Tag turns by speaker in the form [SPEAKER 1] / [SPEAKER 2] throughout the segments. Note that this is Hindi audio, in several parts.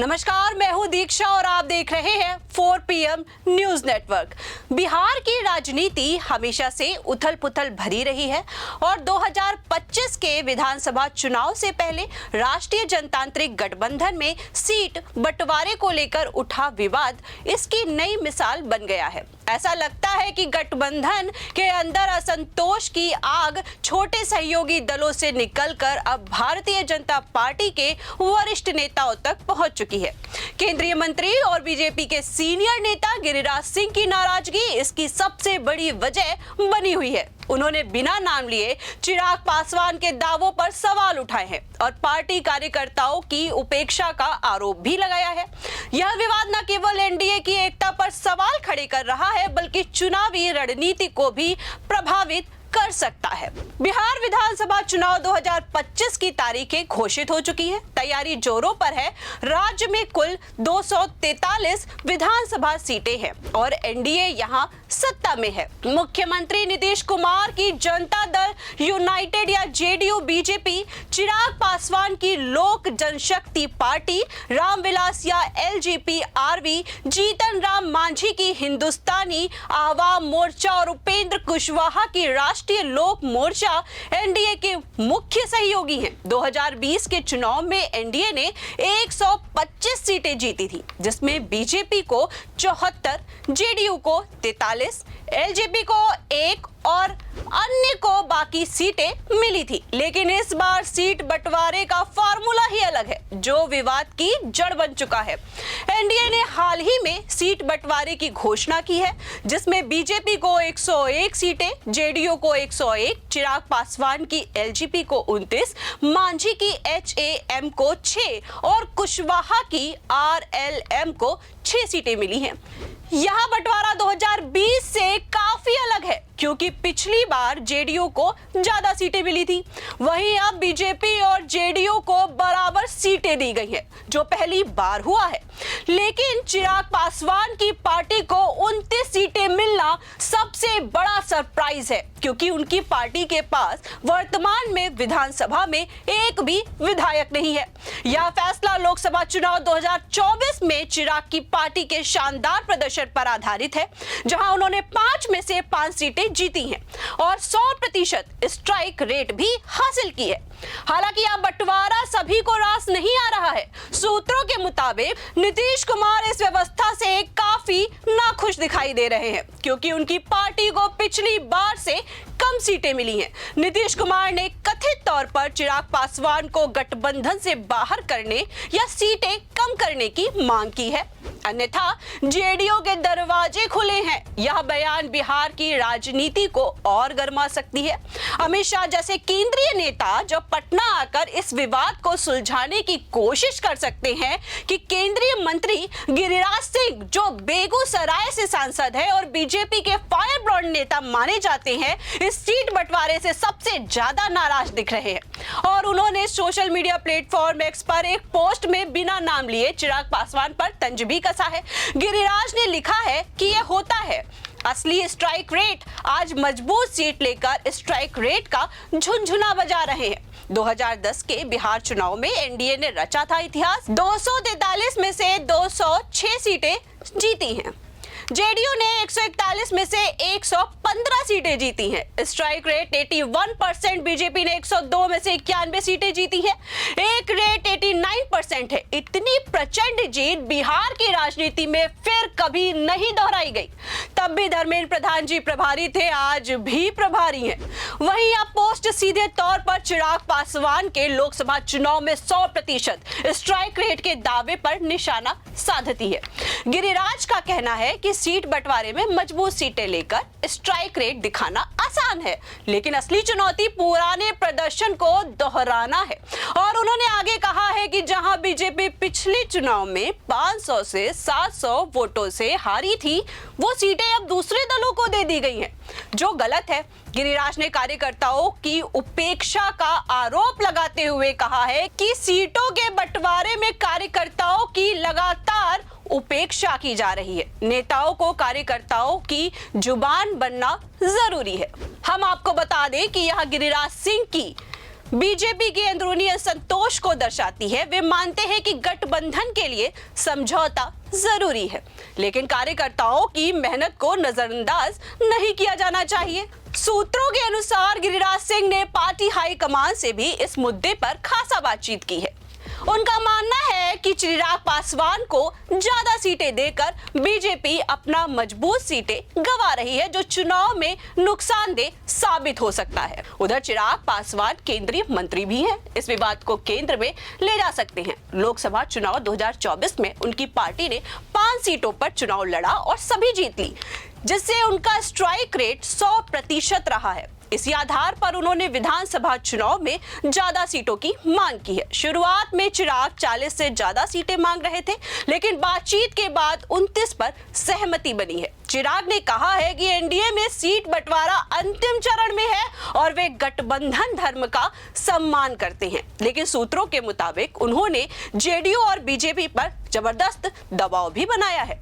[SPEAKER 1] नमस्कार, मैं हूं दीक्षा और आप देख रहे हैं 4 PM न्यूज नेटवर्क। बिहार की राजनीति हमेशा से उथल-पुथल भरी रही है और 2025 के विधानसभा चुनाव से पहले राष्ट्रीय जनतांत्रिक गठबंधन में सीट बंटवारे को लेकर उठा विवाद इसकी नई मिसाल बन गया है। ऐसा लगता है कि गठबंधन के अंदर असंतोष की आग छोटे सहयोगी दलों से निकलकर अब भारतीय जनता पार्टी के वरिष्ठ नेताओं तक पहुंच चुकी है। केंद्रीय मंत्री और बीजेपी के सीनियर नेता गिरिराज सिंह की नाराजगी इसकी सबसे बड़ी वजह बनी हुई है। उन्होंने बिना नाम लिए चिराग पासवान के दावों पर सवाल उठाए हैं और पार्टी कार्यकर्ताओं की उपेक्षा का आरोप भी लगाया है। यह विवाद न केवल एनडीए की एकता पर सवाल खड़े कर रहा है बल्कि चुनावी रणनीति को भी प्रभावित कर सकता है। बिहार विधानसभा चुनाव 2025 की तारीखें घोषित हो चुकी है। तैयारी जोरों पर है। राज्य में कुल 243 विधानसभा सीटें हैं और एनडीए यहां सत्ता में है। मुख्यमंत्री नीतीश कुमार की जनता दल यूनाइटेड या जेडीयू बीजेपी, चिराग पासवान की लोक जनशक्ति पार्टी, रामविलास या एलजेपी आरवी, जीतन राम मांझी की हिंदुस्तानी आवाम मोर्चा और उपेंद्र कुशवाहा की राष्ट्रीय लोक मोर्चा एनडीए के मुख्य सहयोगी हैं। 2020 के चुनाव में एनडीए ने 125 सीटें जीती थी, जिसमें बीजेपी को 74, जेडीयू को 43, एलजेपी को 1 और अन्य को बाकी सीटें मिली थी। लेकिन इस बार सीट बंटवारे का फार्मूला ही अलग है, जो विवाद की जड़ बन चुका है। एनडीए ने हाल ही में सीट बंटवारे की घोषणा की है, जिसमें बीजेपी को 101 सीटें, जेडीयू को 101, चिराग पासवान की एलजेपी को 29, मांझी की एचएएम को 6 और कुशवाहा की आरएलएम को 6 सीटें मिली हैं। यह बंटवारा 2020 से काफी अलग है, क्योंकि पिछली बार जेडीयू को ज्यादा सीटें मिली थी। वहीं अब बीजेपी और जेडीयू को बराबर सीटें दी गई हैं, जो पहली बार हुआ है। लेकिन चिराग पासवान की पार्टी को 29 सीटें मिलना सबसे बड़ा सरप्राइज है, क्योंकि उनकी पार्टी के पास वर्तमान में विधानसभा में एक भी विधायक नहीं है। यह फैसला लोकसभा चुनाव 2024 में चिराग की पार्टी के शानदार प्रदर्शन पर आधारित है, जहां उन्होंने 5 में से 5 सीटें जीती हैं और 100% स्ट्राइक रेट भी हासिल की है। हालांकि यह बंटवारा सभी को रास नहीं आ रहा है। सूत्रों के मुताबिक नीतीश कुमार इस व्यवस्था से काफी नाखुश दिखाई दे रहे हैं, क्योंकि उनकी पार्टी को पिछली बार से कम सीटें मिली हैं। नीतीश कुमार ने कथित तौर पर चिराग पासवान को गठबंधन से बाहर करने या सीटें कम करने की मांग की है, अन्यथा जेडीयू के दरवाजे खुले हैं। यह बयान बिहार की राजनीति को और गर्मा सकती है। अमित शाह जैसे केंद्रीय नेता जो पटना आकर इस विवाद को सुलझाने की कोशिश कर सकते हैं कि केंद्रीय मंत्री गिरिराज सिंह, जो बेगूसराय से सांसद है और बीजेपी के फायर ब्रांड नेता माने जाते हैं, इस सीट बंटवारे से सबसे ज्यादा नाराज दिख रहे हैं और उन्होंने सोशल मीडिया प्लेटफॉर्म एक्स पर एक पोस्ट में बिना नाम लिए चिराग पासवान पर तंज भी कसा है। गिरिराज ने लिखा है कि यह होता है असली स्ट्राइक रेट। आज मजबूत सीट लेकर स्ट्राइक रेट का झुनझुना बजा रहे हैं। 2010 के बिहार चुनाव में एनडीए ने रचा था इतिहास। 243 में से 206 सीटें जीती हैं। जेडीयू ने 141 में से 115 सीटें जीती हैं। स्ट्राइक रेट 81%, बीजेपी ने 102 में से 91 सीटें जीती हैं। एक रेट 89% है। इतनी प्रचंड जीत बिहार की राजनीति में फिर कभी नहीं दोहराई गई। तब भी धर्मेंद्र प्रधान जी प्रभारी थे, आज भी प्रभारी हैं। वहीं अब पोस्ट सीधे तौर पर चिराग पासवान के लोकसभा चुनाव में 100% स्ट्राइक रेट के दावे पर निशाना साधती है। गिरिराज का कहना है कि सीट बंटवारे में मजबूत सीटें लेकर स्ट्राइक रेट दिखाना आसान है, लेकिन असली चुनौती पुराने प्रदर्शन को दोहराना है। और उन्होंने आगे कहा है कि जहां बीजेपी पिछले चुनाव में 500 से 700 वोटों से हारी थी, वो सीटें अब दूसरे दलों को दे दी गई हैं, जो गलत है। गिरिराज ने कार्यकर्ताओं की उपेक्षा का आरोप लगाते हुए कहा है कि सीटों के बंटवारे में कार्यकर्ताओं की लगातार उपेक्षा की जा रही है। नेताओं को कार्यकर्ताओं की जुबान बनना जरूरी है। हम आपको बता दें कि यह गिरिराज सिंह की बीजेपी की अंदरूनी असंतोष को दर्शाती है। वे मानते हैं कि गठबंधन के लिए समझौता जरूरी है, लेकिन कार्यकर्ताओं की मेहनत को नजरअंदाज नहीं किया जाना चाहिए। सूत्रों के अनुसार गिरिराज सिंह ने पार्टी हाईकमान से भी इस मुद्दे पर खासा बातचीत की है। उनका मानना है कि चिराग पासवान को ज्यादा सीटें देकर बीजेपी अपना मजबूत सीटें गंवा रही है, जो चुनाव में नुकसानदेह साबित हो सकता है। उधर चिराग पासवान केंद्रीय मंत्री भी हैं, इस विवाद को केंद्र में ले जा सकते हैं। लोकसभा चुनाव 2024 में उनकी पार्टी ने 5 सीटों पर चुनाव लड़ा और सभी जीत ली, जिससे उनका स्ट्राइक रेट 100% रहा है। इसी आधार पर उन्होंने विधानसभा चुनाव में ज्यादा सीटों की मांग की है। शुरुआत में चिराग 40 से ज्यादा सीटें मांग रहे थे, लेकिन बातचीत के बाद 29 पर सहमति बनी है। चिराग ने कहा है कि एनडीए में सीट बंटवारा अंतिम चरण में है और वे गठबंधन धर्म का सम्मान करते हैं, लेकिन सूत्रों के मुताबिक उन्होंने जेडीयू और बीजेपी पर जबरदस्त दबाव भी बनाया है।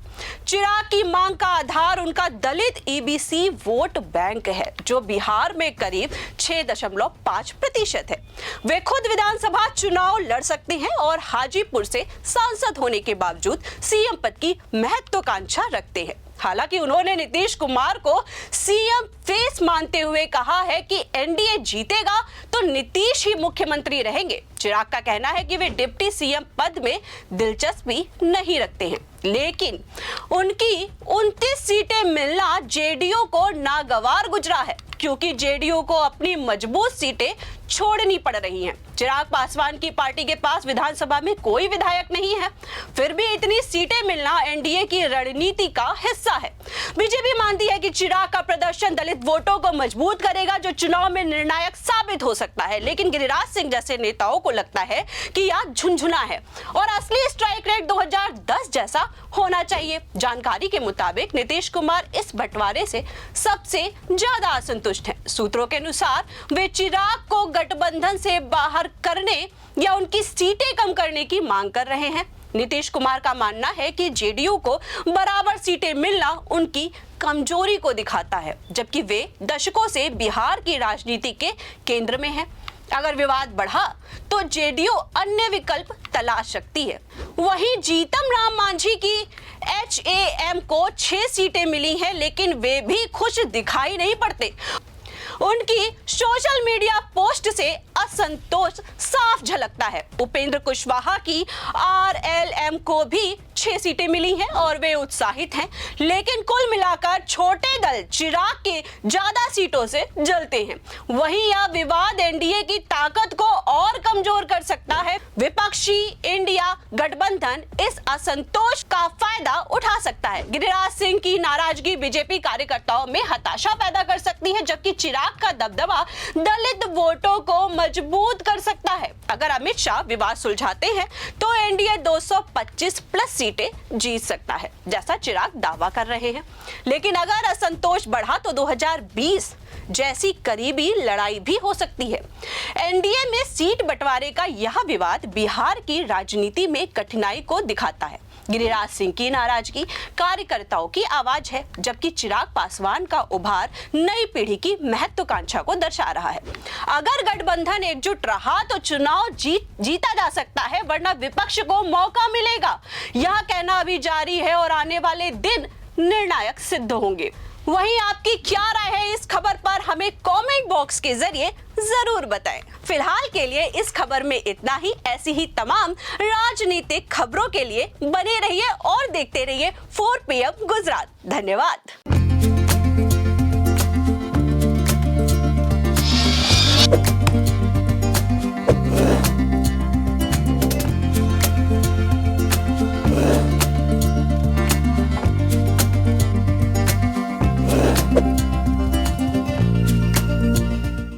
[SPEAKER 1] चिराग की मांग का आधार उनका दलित ईबीसी वोट बैंक है, जो बिहार में करीब 6.5% है। वे खुद विधानसभा चुनाव लड़ सकते हैं और हाजीपुर से सांसद होने के बावजूद सीएम पद की महत्वाकांक्षा रखते हैं। हालांकि उन्होंने नीतीश कुमार को सीएम फेस मानते हुए कहा है कि एनडीए जीतेगा तो नीतीश ही मुख्यमंत्री रहेंगे। चिराग का कहना है कि वे डिप्टी सीएम पद में दिलचस्पी नहीं रखते हैं, लेकिन उनकी 29 सीटें मिलना जेडीयू को नागवार गुजरा है, क्योंकि जेडीयू को अपनी मजबूत सीटें छोड़नी पड़ रही हैं। चिराग पासवान की पार्टी के पास विधानसभा में कोई विधायक नहीं है, फिर भी इतनी सीटें मिलना एनडीए की रणनीति का हिस्सा है। बीजेपी मानती है कि चिराग का प्रदर्शन दलित वोटों को मजबूत करेगा, जो चुनाव में निर्णायक साबित हो सकता है, लेकिन गिरिराज सिंह जैसे नेताओं को लगता है कि यह झुनझुना है और असली स्ट्राइक रेट 2010 जैसा होना चाहिए। जानकारी के मुताबिक नीतीश कुमार इस बंटवारे से सबसे ज्यादा असंतुष्ट हैं। सूत्रों के अनुसार वे चिराग को गठबंधन से बाहर करने या उनकी सीटें कम करने की मांग कर रहे हैं। नीतीश कुमार का मानना है कि जेडीयू को बराबर सीटें मिलना उनकी कमजोरी को दिखाता है, जबकि वे दशकों से बिहार की राजनीति के केंद्र में हैं। अगर विवाद बढ़ा तो जेडीयू अन्य विकल्प तलाश सकती है। वहीं जीतन राम मांझी की एचएएम को 6 सीटें मिली हैं, लेकिन वे भी खुश दिखाई नहीं पड़ते। उनकी सोशल मीडिया पोस्ट से असंतोष साफ झलकता है। उपेंद्र कुशवाहा की आरएलएम को भी 6 सीटें मिली हैं और वे उत्साहित हैं, लेकिन कुल मिलाकर छोटे दल चिराग के ज्यादा सीटों से जलते हैं। वहीं यह विवाद एनडीए की ताकत को और कमजोर कर सकता है। विपक्षी इंडिया गठबंधन इस असंतोष का फायदा उठा सकता है। गिरिराज सिंह की नाराजगी बीजेपी कार्यकर्ताओं में हताशा पैदा कर सकती है, जबकि चिराग का दबदबा दलित वोटों को मजबूत कर सकता है। अगर अमित शाह विवाद सुलझाते हैं तो एनडीए 225 प्लस सीटें जीत सकता है, जैसा चिराग दावा कर रहे हैं। लेकिन अगर असंतोष बढ़ा तो 2020 जैसी करीबी लड़ाई भी हो सकती है। एनडीए में सीट बंटवारे का यह विवाद बिहार की राजनीति में कठिनाई को दिखाता है। गिरिराज सिंह की नाराजगी कार्यकर्ताओं की आवाज है, जबकि चिराग पासवान का उभार नई पीढ़ी की महत्वाकांक्षा को दर्शा रहा है। अगर गठबंधन एकजुट रहा तो चुनाव जीता जा सकता है, वरना विपक्ष को मौका मिलेगा। यह कहना अभी जारी है और आने वाले दिन निर्णायक सिद्ध होंगे। वहीं आपकी क्या राय है इस खबर पर, हमें कमेंट बॉक्स के जरिए जरूर बताएं। फिलहाल के लिए इस खबर में इतना ही। ऐसी ही तमाम राजनीतिक खबरों के लिए बने रहिए और देखते रहिए 4 PM गुजरात। धन्यवाद।